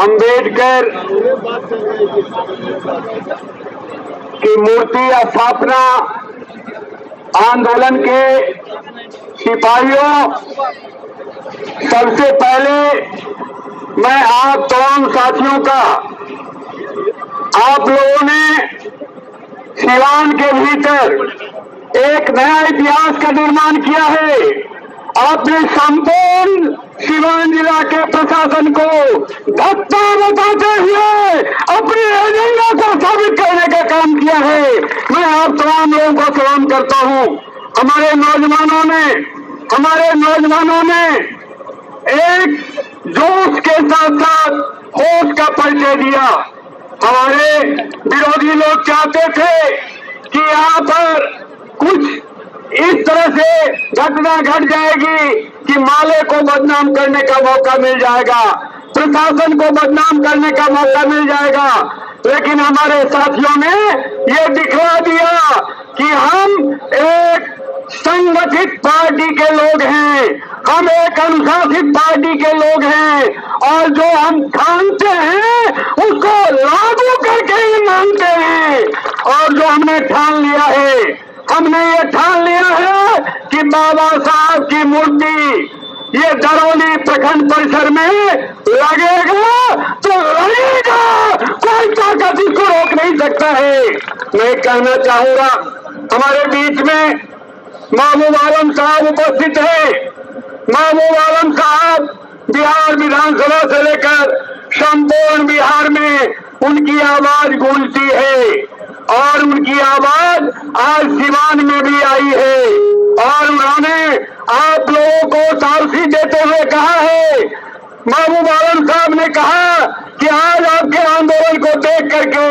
अंबेडकर की मूर्ति स्थापना आंदोलन के सिपाहियों, सबसे पहले मैं आप तमाम साथियों का, आप लोगों ने सिवान के भीतर एक नया इतिहास का निर्माण किया है। आपने संपूर्ण सिवान जिला के प्रशासन को धक्का बताते हुए अपने एजेंडा को साबित करने का काम किया है। मैं आप तमाम लोगों को सलाम करता हूं। हमारे नौजवानों ने एक जोश के साथ साथ होश का परिचय दिया। हमारे विरोधी लोग चाहते थे कि यहाँ पर कुछ इस तरह से घटना घट जाएगी कि माले को बदनाम करने का मौका मिल जाएगा, प्रशासन को बदनाम करने का मौका मिल जाएगा। लेकिन हमारे साथियों ने ये दिखला दिया कि हम एक संगठित पार्टी के लोग हैं, हम एक अनुशासित पार्टी के लोग हैं, और जो हम ठानते हैं उसको लागू करके ही मानते हैं। और जो हमने ठान लिया है, हमने ये ठान लिया है कि बाबा साहब की मूर्ति ये दरौली प्रखंड परिसर में लगेगा तो लगेगा, कोई ताकत इसको रोक नहीं सकता है। मैं कहना चाहूंगा, हमारे बीच में महबूब आलम साहब उपस्थित है। महबूब आलम साहब बिहार विधानसभा से लेकर संपूर्ण बिहार में उनकी आवाज गूंजती है, और उनकी आवाज आज सिवान में भी आई है। और उन्होंने आप लोगों को सावधानी देते हुए कहा है, महबूब आलम साहब ने कहा कि आज आपके आंदोलन को देख करके,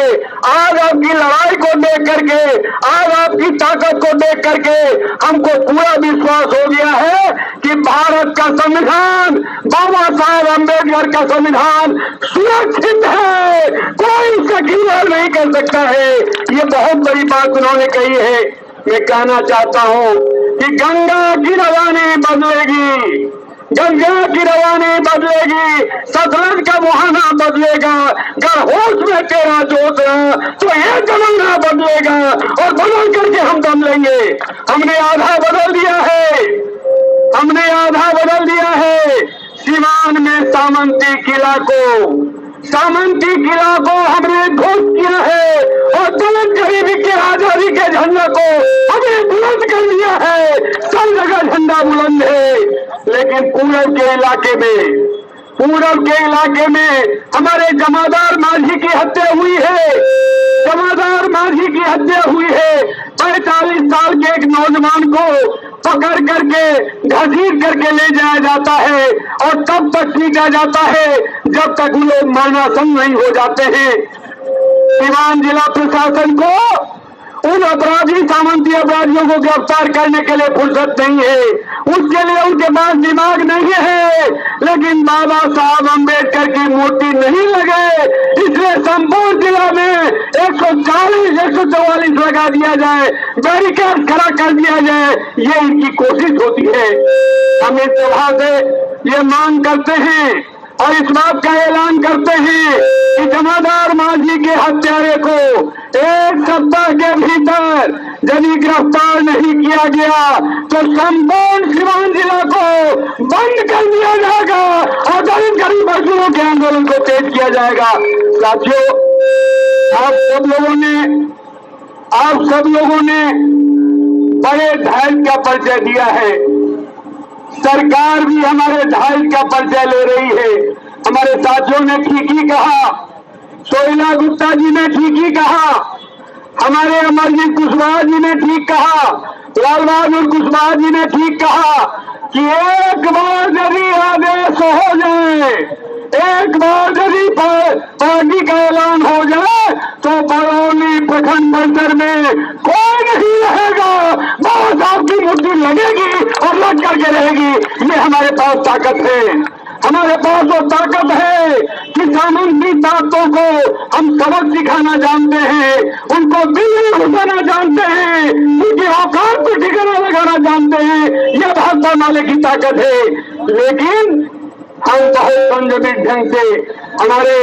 आज आपकी लड़ाई को देख करके, आज आपकी ताकत को देख करके हमको पूरा विश्वास हो गया है कि भारत का संविधान, बाबा साहब अम्बेडकर का संविधान सुरक्षित है, कोई उसका खिलवाड़ नहीं कर सकता है। ये बहुत बड़ी बात उन्होंने कही है। मैं कहना चाहता हूं कि गंगा की रवानी बदलेगी, गंगा की रवानी बदलेगी, सतलज का मुहाना बदलेगा। अगर होश में तेरा जोश रहा तो ये जमाना बदलेगा, और बदल करके हम दम लेंगे। हमने आधा बदल दिया है, हमने आधा बदल दिया है। सिवान में सामंती किला को हमने ध्वस्त किया है, और दलित गरीबी के आजादी के झंडा को हमने बुलंद कर दिया है। सब जगह झंडा बुलंद है। लेकिन पूरब के इलाके में हमारे जमादार माझी की हत्या हुई है। जमादार माझी की हत्या हुई है। 45 साल के एक नौजवान को पकड़ करके घसीट करके ले जाया जाता है, और तब तक पीटा जाता है जब तक वो लोग मरणासन्न नहीं हो जाते हैं। सिवान जिला प्रशासन को उन अपराधी, सामंती अपराधियों को गिरफ्तार करने के लिए फुर्सत नहीं है, उसके लिए उनके पास दिमाग नहीं है। लेकिन बाबा साहब अम्बेडकर की मूर्ति नहीं लगे, इसलिए संपूर्ण जिला में 144 लगा दिया जाए, बैरिकेड खड़ा कर दिया जाए, ये इनकी कोशिश होती है। हम इस सभा से ये मांग करते हैं और इस बात का ऐलान करते हैं कि जमादार माझी के हत्यारे को 1 सप्ताह के भीतर यदि गिरफ्तार नहीं किया गया तो संपूर्ण सिवान जिला को बंद कर दिया जाएगा, और दलित गरीब मजदूरों के आंदोलन को तेज किया जाएगा। साथियों, आप सब लोगों ने बड़े धैर्य का परिचय दिया है। सरकार भी हमारे धैर्य का परिचय ले रही है। हमारे साथियों ने ठीक ही कहा, सोइला गुप्ता जी ने ठीक ही कहा, हमारे अमरजीत कुशवाहा जी ने ठीक कहा, लाल बहादुर कुशवाहा जी ने ठीक कहा कि एक बार यदि आदेश हो जाए, एक बार यदि पार्टी का ऐलान हो जाए तो बरौली प्रखंड परिसर में कोई नहीं रहेगा। बाबा साहब की मूर्ति लगेगी और लग करके रहेगी। ये हमारे पास ताकत है, हमारे पास वो ताकत है कि सामंती ताकतों को हम सबक सिखाना जानते हैं, उनको दिल में घुसाना जानते हैं, उनकी औकात को ठिकाना लगाना जानते हैं। यह भाजपा वाले की ताकत है। लेकिन हम बहुत संयमित ढंग से हमारे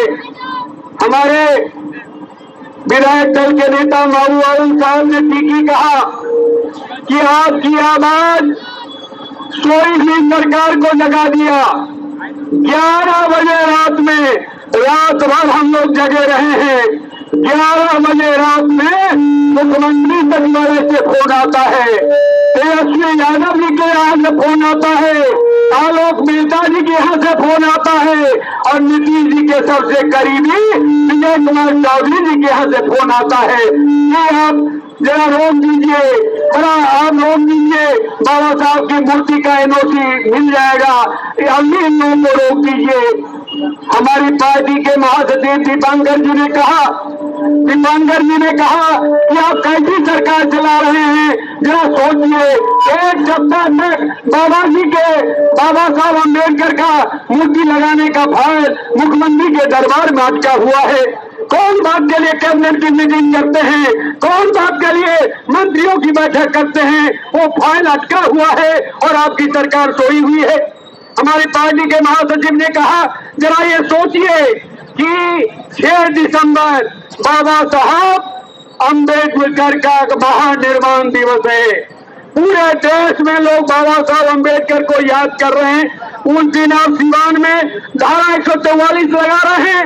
विधायक दल के नेता महबूब साहब ने ठीक ही कहा कि आपकी आवाज सोई हुई सरकार को जगा दिया। 11 बजे रात भर हम लोग जगे रहे हैं। 11 बजे रात में मुख्यमंत्री सचिवालय से फोन आता है, तेजस्वी यादव जी के यहाँ से फोन आता है, आलोक मेहता जी के यहाँ से फोन आता है और नीतीश जी के सबसे करीबी विजय कुमार चौधरी जी के यहाँ से फोन आता है कि आप जरा रोक दीजिए, आप रोक दीजिए, बाबा साहब की मूर्ति का एनओसी मिल जाएगा, अभी इन लोगों को रोक दीजिए। हमारी पार्टी के महासचिव दीपांकर जी ने कहा कि आप कैसी सरकार चला रहे हैं, जरा सोचिए। एक सप्ताह तक बाबा साहब अम्बेडकर का मूर्ति लगाने का फाइल मुख्यमंत्री के दरबार में अटका हुआ है। कौन बात के लिए कैबिनेट की मीटिंग करते हैं, कौन बात के लिए मंत्रियों की बैठक करते हैं, वो फाइल अटका हुआ है और आपकी सरकार सोई हुई है। हमारी पार्टी के महासचिव ने कहा, जरा ये सोचिए कि 6 दिसंबर बाबा साहब अम्बेडकर का महानिर्वाण दिवस है। पूरे देश में लोग बाबा साहब अम्बेडकर को याद कर रहे हैं। उस दिन आप सिवान में धारा 144 लगा रहे हैं,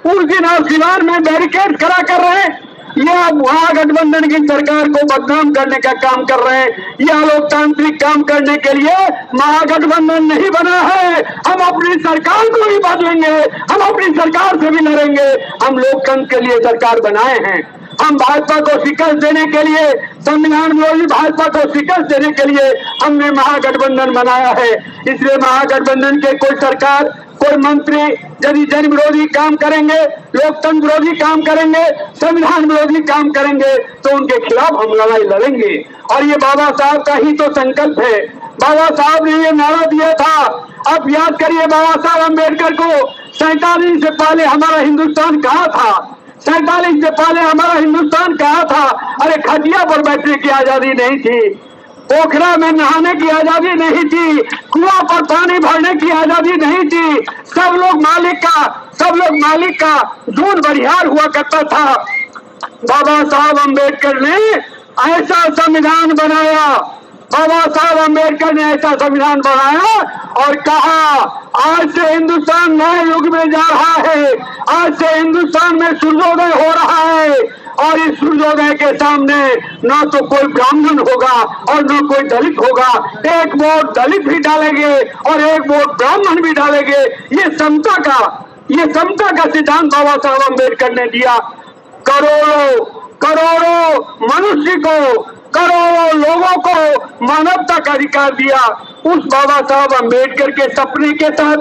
उस दिन आप सिवान में बैरिकेड खड़ा कर रहे हैं। ये आप महागठबंधन की सरकार को बदनाम करने का काम कर रहे हैं। यह लोकतांत्रिक काम करने के लिए महागठबंधन नहीं बना है। हम अपनी सरकार को ही बदलेंगे, हम अपनी सरकार से भी लड़ेंगे। हम लोकतंत्र के लिए सरकार बनाए हैं। हम भाजपा को शिकस्त देने के लिए, संविधान विरोधी भाजपा को शिकस्त देने के लिए हमने महागठबंधन बनाया है। इसलिए महागठबंधन के कोई सरकार, कोई मंत्री यदि जन विरोधी काम करेंगे, लोकतंत्र विरोधी काम करेंगे, संविधान विरोधी काम करेंगे तो उनके खिलाफ हम लड़ाई लड़ेंगे। और ये बाबा साहब का ही तो संकल्प है। बाबा साहब ने ये नारा दिया था, आप याद करिए, बाबा साहब अम्बेडकर को 47 से पहले हमारा हिंदुस्तान कहाँ था? 47 से पहले हमारा हिंदुस्तान कहाँ था? अरे खटिया पर बैठने की आजादी नहीं थी, पोखरा में नहाने की आजादी नहीं थी, कुआं पर पानी भरने की आजादी नहीं थी। सब लोग मालिक का दूध बरिहार हुआ करता था। बाबा साहब अम्बेडकर ने ऐसा संविधान बनाया, बाबा साहब अम्बेडकर ने ऐसा संविधान बनाया और कहा, आज से हिंदुस्तान नए युग में जा रहा है, आज से हिंदुस्तान में सूर्योदय हो रहा है। और इस सूर्योदय के सामने ना तो कोई ब्राह्मण होगा और ना कोई दलित होगा। एक वोट दलित भी डालेंगे और एक वोट ब्राह्मण भी डालेंगे। ये समता का सिद्धांत बाबा साहब अम्बेडकर ने दिया। करोड़ों मनुष्य को, करोड़ों लोगों को मानवता का अधिकार दिया। उस बाबा साहब अम्बेडकर के सपने के साथ,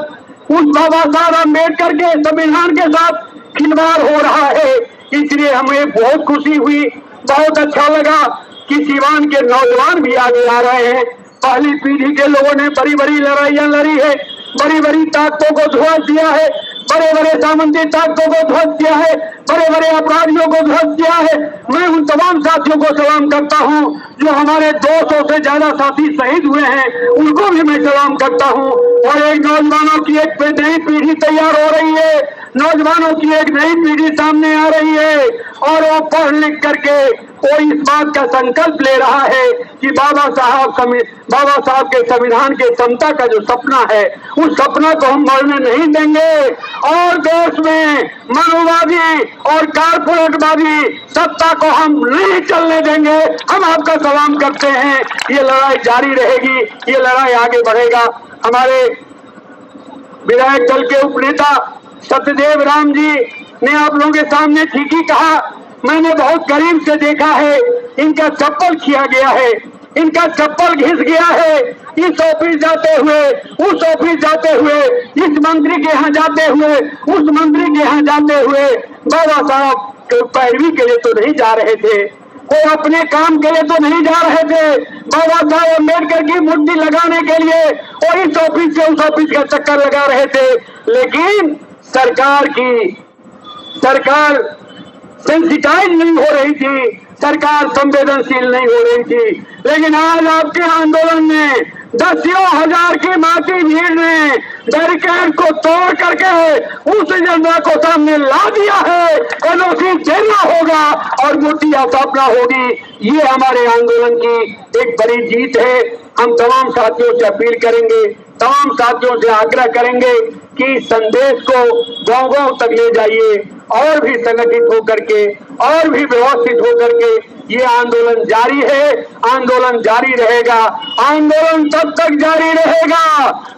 उस बाबा साहब अम्बेडकर के संविधान के साथ खिलवाड़ हो रहा है। इसलिए हमें बहुत खुशी हुई, बहुत अच्छा लगा कि सिवान के नौजवान भी आगे आ रहे हैं। पहली पीढ़ी के लोगों ने बड़ी बड़ी लड़ाइयां लड़ी है, बड़ी बड़ी ताकतों को ध्वस्त दिया है, बड़े बड़े सामंती ताकतों को ध्वस्त किया है, बड़े बड़े अपराधियों को ध्वस्त किया है। मैं उन तमाम साथियों को सलाम करता हूं जो हमारे 200 से ज्यादा साथी शहीद हुए हैं, उनको भी मैं सलाम करता हूं। और एक नौजवानों की एक नई पीढ़ी तैयार हो रही है, नौजवानों की एक नई पीढ़ी सामने आ रही है और वो पढ़ लिख करके वो इस बात का संकल्प ले रहा है कि बाबा साहब के संविधान के समता का जो सपना है, उस सपना को हम मरने नहीं देंगे। और देश में मनुवादी और कारपोरेटवादी सत्ता को हम नहीं चलने देंगे। हम आपका सलाम करते हैं। ये लड़ाई जारी रहेगी, ये लड़ाई आगे बढ़ेगा। हमारे विधायक दल के उपनेता सत्यदेव राम जी ने आप लोगों के सामने ठीक ही कहा। मैंने बहुत करीब से देखा है, इनका चप्पल खिया गया है, इनका चप्पल घिस गया है। इस ऑफिस जाते हुए, उस ऑफिस जाते हुए, इस मंत्री के यहाँ जाते हुए, उस मंत्री के यहाँ जाते हुए बाबा साहब पैरवी के लिए तो नहीं जा रहे थे, वो अपने काम के लिए तो नहीं जा रहे थे। बाबा साहब अम्बेडकर की मूर्ति लगाने के लिए और इस ऑफिस से उस ऑफिस का चक्कर लगा रहे थे। लेकिन सरकार सेंसिटाइज नहीं हो रही थी, सरकार संवेदनशील नहीं हो रही थी। लेकिन आज आपके आंदोलन ने दसियों हजार की माटी भीड़ ने बैरिकेड को तोड़ करके उस एजेंडा को सामने ला दिया है। एनओसी देना होगा और मूर्ति स्थापना होगी। ये हमारे आंदोलन की एक बड़ी जीत है। हम तमाम साथियों से अपील करेंगे, तमाम साथियों से आग्रह करेंगे कि संदेश को गांव-गांव तक ले जाइए और भी संगठित होकर के और भी व्यवस्थित होकर के ये आंदोलन जारी है, आंदोलन जारी रहेगा। आंदोलन तब तक जारी रहेगा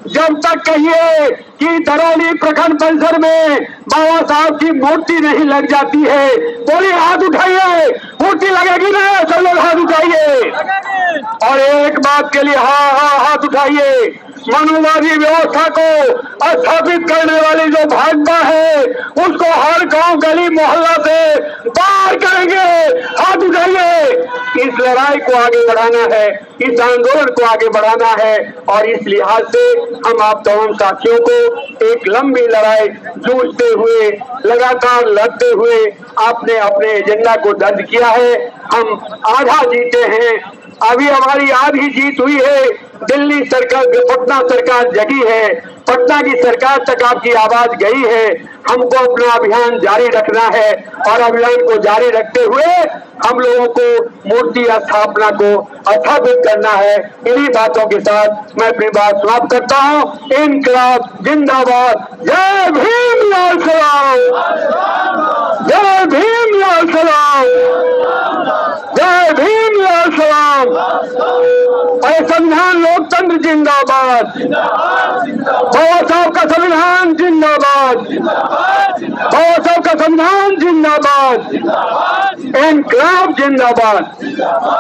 जब तक कहिए कि दरौली प्रखंड परिसर में बाबा साहब की मूर्ति नहीं लग जाती है। बोलिए, हाथ उठाइए, मूर्ति लगेगी ना? सब लोग हाथ उठाइए और एक बात के लिए हाथ उठाइए। मनुवादी व्यवस्था को स्थापित करने वाली जो भाजपा है उसको हर गांव गली मोहल्ला से बाहर करेंगे। हाथ उठाइए। इस लड़ाई को आगे बढ़ाना है, इस आंदोलन को आगे बढ़ाना है और इस लिहाज से हम आप तमाम साथियों को एक लंबी लड़ाई जूझते हुए, लगातार लड़ते हुए आपने अपने एजेंडा को दर्ज किया है। हम आधा जीते हैं, अभी हमारी आधी जीत हुई है। दिल्ली सरकार, पटना सरकार जगी है, पटना की सरकार तक आपकी आवाज गई है। हमको अपना अभियान जारी रखना है और अभियान को जारी रखते हुए हम लोगों को मूर्ति स्थापना को स्थापित करना है। इन्हीं बातों के साथ मैं अपनी बात समाप्त करता हूँ। इनकलाब जिंदाबाद। जय भीम, लाल सलाम। जय भीम, लाल सलाम। जय भीम, लाल सलाम। और संविधान लोकतंत्र जिंदाबाद। बाबा साहब का संविधान जिंदाबाद। बाबा साहब का संविधान जिंदाबाद। इनकलाब जिंदाबाद।